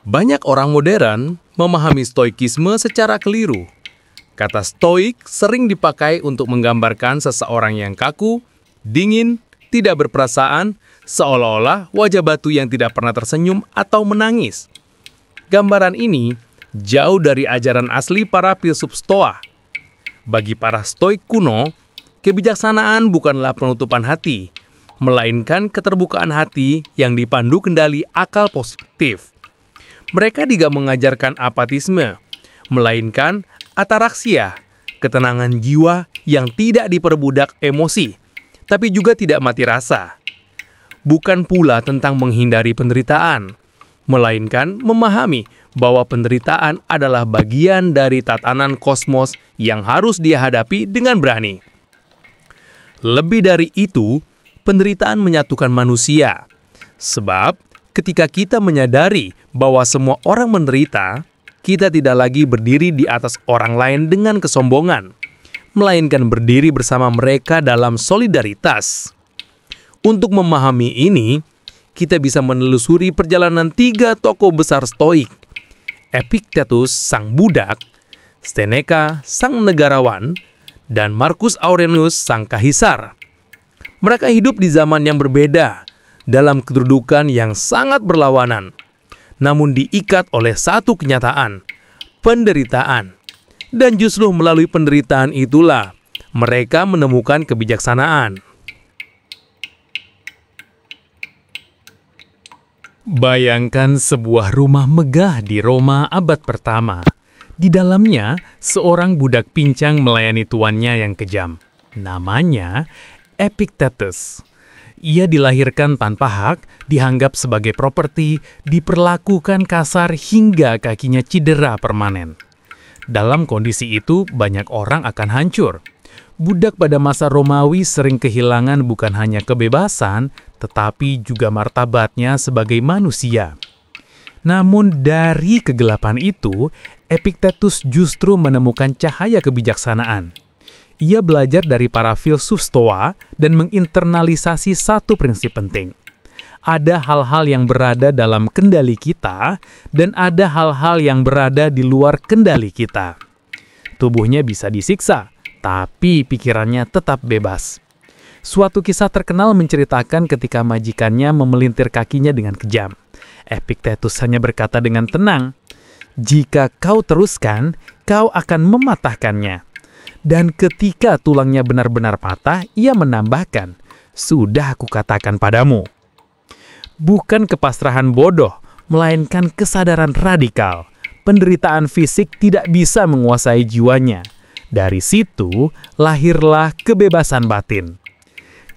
Banyak orang modern memahami stoikisme secara keliru. Kata stoik sering dipakai untuk menggambarkan seseorang yang kaku, dingin, tidak berperasaan, seolah-olah wajah batu yang tidak pernah tersenyum atau menangis. Gambaran ini jauh dari ajaran asli para filsuf Stoa. Bagi para stoik kuno, kebijaksanaan bukanlah penutupan hati, melainkan keterbukaan hati yang dipandu kendali akal positif. Mereka tidak mengajarkan apatisme, melainkan ataraksia, ketenangan jiwa yang tidak diperbudak emosi, tapi juga tidak mati rasa. Bukan pula tentang menghindari penderitaan, melainkan memahami bahwa penderitaan adalah bagian dari tatanan kosmos yang harus dia hadapi dengan berani. Lebih dari itu, penderitaan menyatukan manusia. Sebab, ketika kita menyadari bahwa semua orang menderita, kita tidak lagi berdiri di atas orang lain dengan kesombongan, melainkan berdiri bersama mereka dalam solidaritas. Untuk memahami ini, kita bisa menelusuri perjalanan 3 tokoh besar Stoik: Epictetus, sang budak, Seneca, sang negarawan, dan Marcus Aurelius, sang kaisar. Mereka hidup di zaman yang berbeda, dalam kedudukan yang sangat berlawanan, namun diikat oleh satu kenyataan, penderitaan. Dan justru melalui penderitaan itulah mereka menemukan kebijaksanaan. Bayangkan sebuah rumah megah di Roma abad pertama. Di dalamnya, seorang budak pincang melayani tuannya yang kejam. Namanya Epictetus. Ia dilahirkan tanpa hak, dianggap sebagai properti, diperlakukan kasar hingga kakinya cedera permanen. Dalam kondisi itu, banyak orang akan hancur. Budak pada masa Romawi sering kehilangan bukan hanya kebebasan, tetapi juga martabatnya sebagai manusia. Namun dari kegelapan itu, Epictetus justru menemukan cahaya kebijaksanaan. Ia belajar dari para filsuf Stoa dan menginternalisasi satu prinsip penting. Ada hal-hal yang berada dalam kendali kita, dan ada hal-hal yang berada di luar kendali kita. Tubuhnya bisa disiksa, tapi pikirannya tetap bebas. Suatu kisah terkenal menceritakan ketika majikannya memelintir kakinya dengan kejam. Epictetus hanya berkata dengan tenang, "Jika kau teruskan, kau akan mematahkannya." Dan ketika tulangnya benar-benar patah, ia menambahkan, "Sudah aku katakan padamu." Bukan kepasrahan bodoh, melainkan kesadaran radikal. Penderitaan fisik tidak bisa menguasai jiwanya. Dari situ, lahirlah kebebasan batin.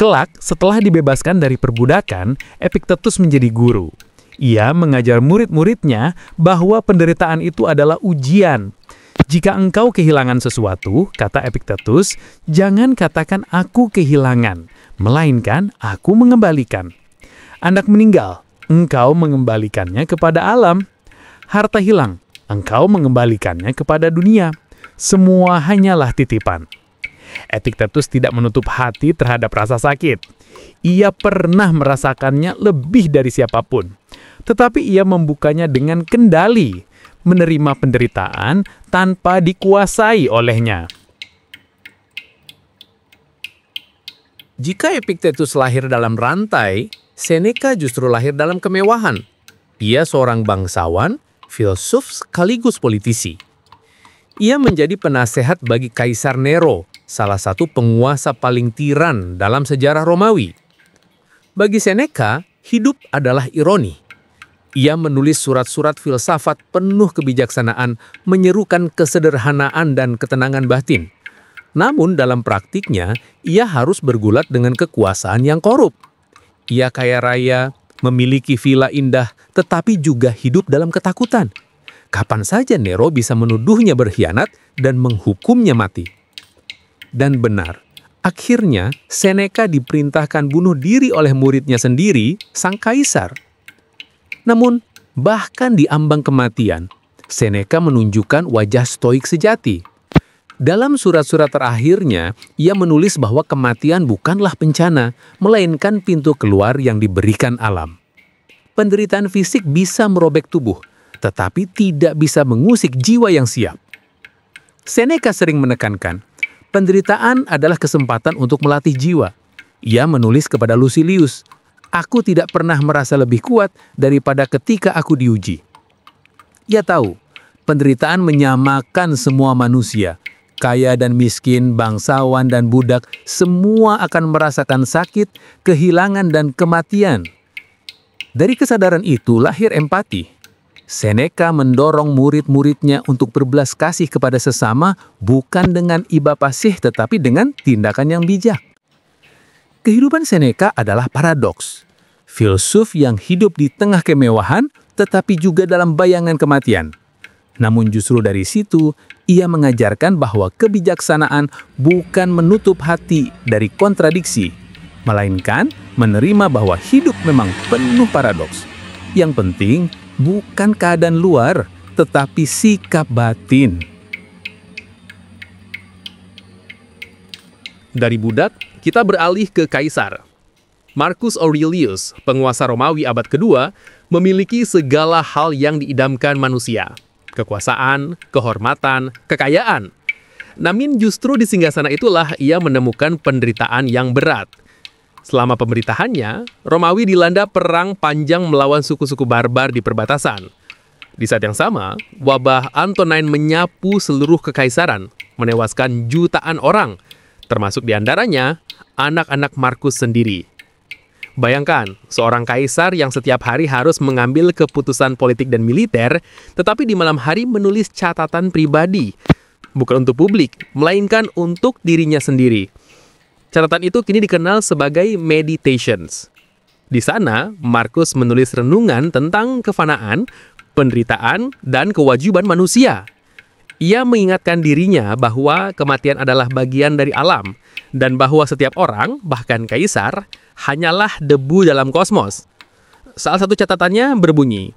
Kelak, setelah dibebaskan dari perbudakan, Epictetus menjadi guru. Ia mengajar murid-muridnya bahwa penderitaan itu adalah ujian. Jika engkau kehilangan sesuatu, kata Epictetus, jangan katakan aku kehilangan, melainkan aku mengembalikan. Anak meninggal, engkau mengembalikannya kepada alam. Harta hilang, engkau mengembalikannya kepada dunia. Semua hanyalah titipan. Epictetus tidak menutup hati terhadap rasa sakit. Ia pernah merasakannya lebih dari siapapun. Tetapi ia membukanya dengan kendali, menerima penderitaan tanpa dikuasai olehnya. Jika Epictetus lahir dalam rantai, Seneca justru lahir dalam kemewahan. Ia seorang bangsawan, filsuf sekaligus politisi. Ia menjadi penasehat bagi Kaisar Nero, salah satu penguasa paling tiran dalam sejarah Romawi. Bagi Seneca, hidup adalah ironi. Ia menulis surat-surat filsafat penuh kebijaksanaan, menyerukan kesederhanaan dan ketenangan batin. Namun dalam praktiknya, ia harus bergulat dengan kekuasaan yang korup. Ia kaya raya, memiliki villa indah, tetapi juga hidup dalam ketakutan. Kapan saja Nero bisa menuduhnya berkhianat dan menghukumnya mati. Dan benar, akhirnya Seneca diperintahkan bunuh diri oleh muridnya sendiri, sang kaisar. Namun, bahkan di ambang kematian, Seneca menunjukkan wajah stoik sejati. Dalam surat-surat terakhirnya, ia menulis bahwa kematian bukanlah bencana, melainkan pintu keluar yang diberikan alam. Penderitaan fisik bisa merobek tubuh, tetapi tidak bisa mengusik jiwa yang siap. Seneca sering menekankan, penderitaan adalah kesempatan untuk melatih jiwa. Ia menulis kepada Lucilius, "Aku tidak pernah merasa lebih kuat daripada ketika aku diuji." Ia tahu, penderitaan menyamakan semua manusia. Kaya dan miskin, bangsawan dan budak, semua akan merasakan sakit, kehilangan, dan kematian. Dari kesadaran itu lahir empati. Seneca mendorong murid-muridnya untuk berbelas kasih kepada sesama bukan dengan iba pasih tetapi dengan tindakan yang bijak. Kehidupan Seneca adalah paradoks. Filsuf yang hidup di tengah kemewahan tetapi juga dalam bayangan kematian. Namun justru dari situ, ia mengajarkan bahwa kebijaksanaan bukan menutup hati dari kontradiksi, melainkan menerima bahwa hidup memang penuh paradoks. Yang penting bukan keadaan luar, tetapi sikap batin. Dari budak, kita beralih ke kaisar. Marcus Aurelius, penguasa Romawi abad kedua, memiliki segala hal yang diidamkan manusia. Kekuasaan, kehormatan, kekayaan. Namun justru di singgasana itulah ia menemukan penderitaan yang berat. Selama pemerintahannya, Romawi dilanda perang panjang melawan suku-suku barbar di perbatasan. Di saat yang sama, wabah Antonine menyapu seluruh kekaisaran, menewaskan jutaan orang, termasuk diantaranya anak-anak Markus sendiri. Bayangkan, seorang kaisar yang setiap hari harus mengambil keputusan politik dan militer, tetapi di malam hari menulis catatan pribadi. Bukan untuk publik, melainkan untuk dirinya sendiri. Catatan itu kini dikenal sebagai meditations. Di sana, Markus menulis renungan tentang kefanaan, penderitaan, dan kewajiban manusia. Ia mengingatkan dirinya bahwa kematian adalah bagian dari alam, dan bahwa setiap orang, bahkan kaisar, hanyalah debu dalam kosmos. Salah satu catatannya berbunyi,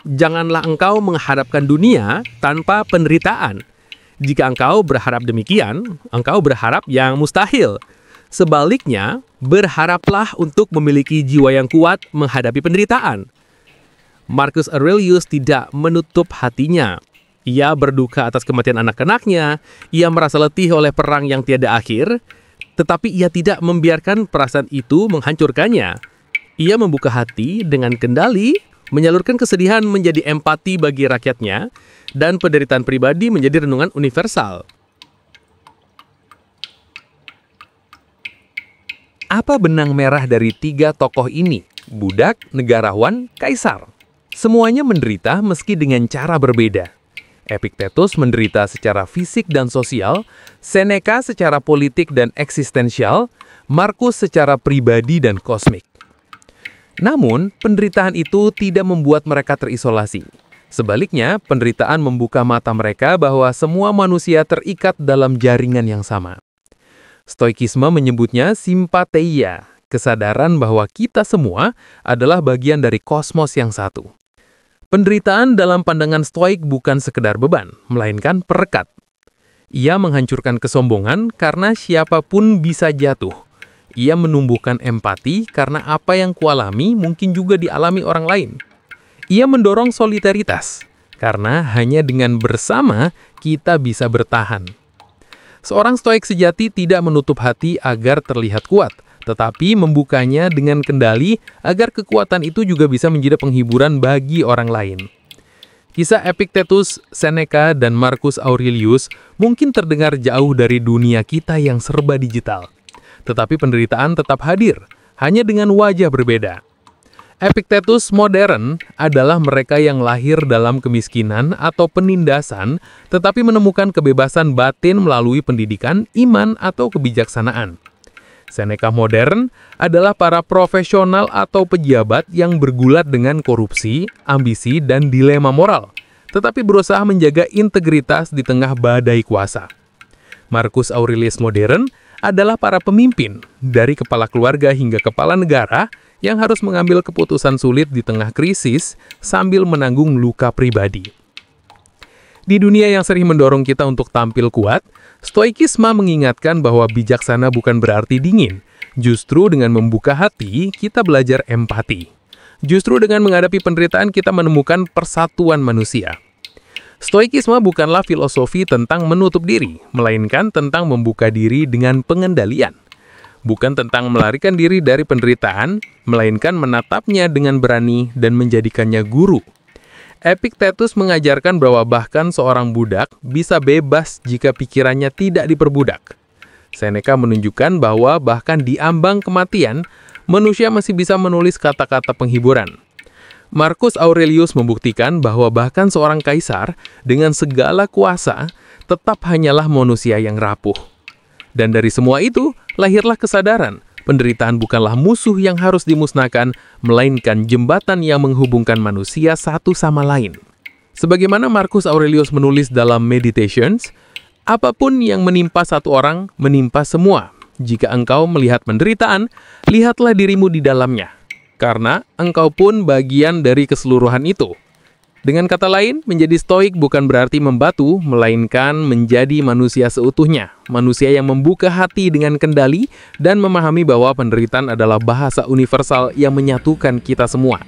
"Janganlah engkau mengharapkan dunia tanpa penderitaan. Jika engkau berharap demikian, engkau berharap yang mustahil. Sebaliknya, berharaplah untuk memiliki jiwa yang kuat menghadapi penderitaan." Marcus Aurelius tidak menutup hatinya. Ia berduka atas kematian anak-anaknya, ia merasa letih oleh perang yang tiada akhir, tetapi ia tidak membiarkan perasaan itu menghancurkannya. Ia membuka hati dengan kendali, menyalurkan kesedihan menjadi empati bagi rakyatnya, dan penderitaan pribadi menjadi renungan universal. Apa benang merah dari tiga tokoh ini? Budak, negarawan, kaisar. Semuanya menderita meski dengan cara berbeda. Epictetus menderita secara fisik dan sosial, Seneca secara politik dan eksistensial, Marcus secara pribadi dan kosmik. Namun, penderitaan itu tidak membuat mereka terisolasi. Sebaliknya, penderitaan membuka mata mereka bahwa semua manusia terikat dalam jaringan yang sama. Stoikisme menyebutnya simpatheia, kesadaran bahwa kita semua adalah bagian dari kosmos yang satu. Penderitaan dalam pandangan Stoik bukan sekedar beban, melainkan perekat. Ia menghancurkan kesombongan karena siapapun bisa jatuh. Ia menumbuhkan empati karena apa yang kualami mungkin juga dialami orang lain. Ia mendorong solidaritas, karena hanya dengan bersama kita bisa bertahan. Seorang Stoik sejati tidak menutup hati agar terlihat kuat, tetapi membukanya dengan kendali agar kekuatan itu juga bisa menjadi penghiburan bagi orang lain. Kisah Epictetus, Seneca, dan Marcus Aurelius mungkin terdengar jauh dari dunia kita yang serba digital. Tetapi penderitaan tetap hadir, hanya dengan wajah berbeda. Epictetus modern adalah mereka yang lahir dalam kemiskinan atau penindasan, tetapi menemukan kebebasan batin melalui pendidikan, iman, atau kebijaksanaan. Seneca modern adalah para profesional atau pejabat yang bergulat dengan korupsi, ambisi, dan dilema moral, tetapi berusaha menjaga integritas di tengah badai kuasa. Marcus Aurelius modern adalah para pemimpin, dari kepala keluarga hingga kepala negara, yang harus mengambil keputusan sulit di tengah krisis sambil menanggung luka pribadi. Di dunia yang sering mendorong kita untuk tampil kuat, Stoikisme mengingatkan bahwa bijaksana bukan berarti dingin. Justru dengan membuka hati, kita belajar empati. Justru dengan menghadapi penderitaan kita menemukan persatuan manusia. Stoikisme bukanlah filosofi tentang menutup diri, melainkan tentang membuka diri dengan pengendalian. Bukan tentang melarikan diri dari penderitaan, melainkan menatapnya dengan berani dan menjadikannya guru. Epictetus mengajarkan bahwa bahkan seorang budak bisa bebas jika pikirannya tidak diperbudak. Seneca menunjukkan bahwa bahkan di ambang kematian, manusia masih bisa menulis kata-kata penghiburan. Marcus Aurelius membuktikan bahwa bahkan seorang kaisar dengan segala kuasa tetap hanyalah manusia yang rapuh. Dan dari semua itu, lahirlah kesadaran, penderitaan bukanlah musuh yang harus dimusnahkan, melainkan jembatan yang menghubungkan manusia satu sama lain. Sebagaimana Marcus Aurelius menulis dalam Meditations, apapun yang menimpa satu orang, menimpa semua. Jika engkau melihat penderitaan, lihatlah dirimu di dalamnya. Karena engkau pun bagian dari keseluruhan itu. Dengan kata lain, menjadi stoik bukan berarti membatu, melainkan menjadi manusia seutuhnya. Manusia yang membuka hati dengan kendali dan memahami bahwa penderitaan adalah bahasa universal yang menyatukan kita semua.